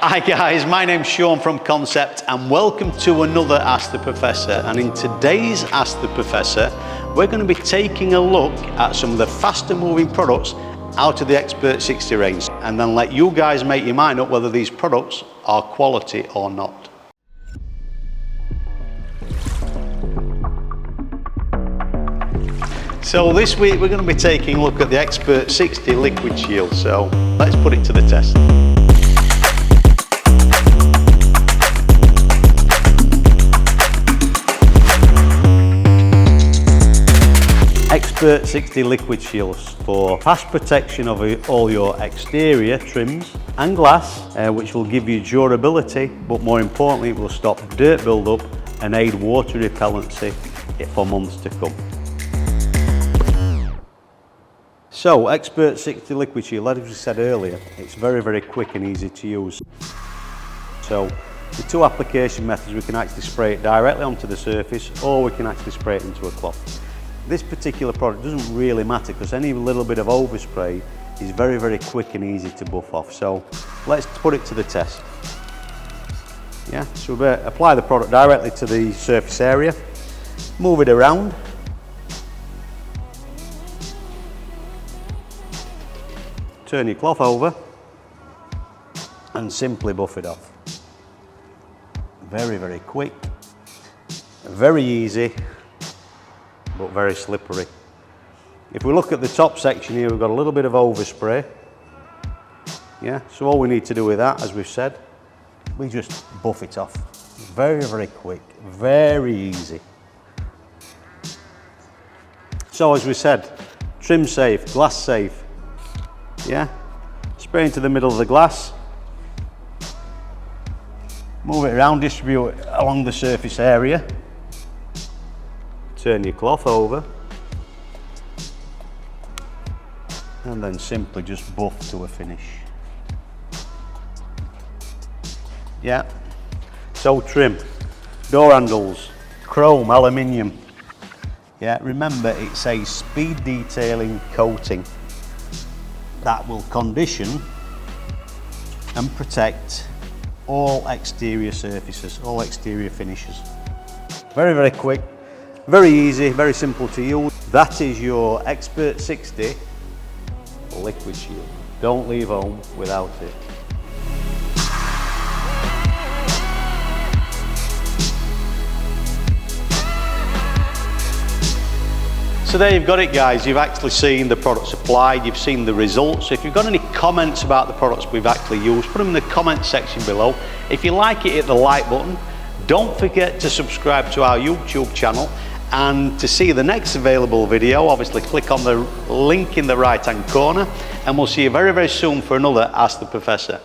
Hi guys, my name's Sean from Concept and welcome to another Ask the Professor. And in today's Ask the Professor, we're going to be taking a look at some of the faster moving products out of the Xpert 60 range and then let you guys make your mind up whether these products are quality or not. So this week we're going to be taking a look at the Xpert 60 liquid shield, so let's put it to the test. Xpert 60 liquid shields for fast protection of all your exterior trims and glass, which will give you durability, but more importantly it will stop dirt build-up and aid water repellency for months to come. So Xpert 60 liquid shield, as we said earlier, it's very quick and easy to use. So the two application methods, we can actually spray it directly onto the surface or we can actually spray it into a cloth. This particular product doesn't really matter because any little bit of overspray is very quick and easy to buff off. So let's put it to the test. Yeah, so we apply the product directly to the surface area, move it around, turn your cloth over and simply buff it off. Very quick, very easy, but very slippery. If we look at the top section here, we've got a little bit of overspray. Yeah, so all we need to do with that, as we've said, we just buff it off. Very quick, very easy. So as we said, trim safe, glass safe. Yeah, spray into the middle of the glass, move it around, distribute it along the surface area, turn your cloth over and then simply just buff to a finish. Yeah, so trim, door handles, chrome, aluminium. Yeah, remember it's a speed detailing coating that will condition and protect all exterior surfaces, all exterior finishes. Very quick, very easy, very simple to use. That is your Xpert 60 liquid shield. Don't leave home without it. So there you've got it guys, you've actually seen the products applied, you've seen the results. So if you've got any comments about the products we've actually used, put them in the comment section below. If you like it, hit the like button. Don't forget to subscribe to our YouTube channel, and to see the next available video, obviously click on the link in the right hand corner, and we'll see you very soon for another Ask the Professor.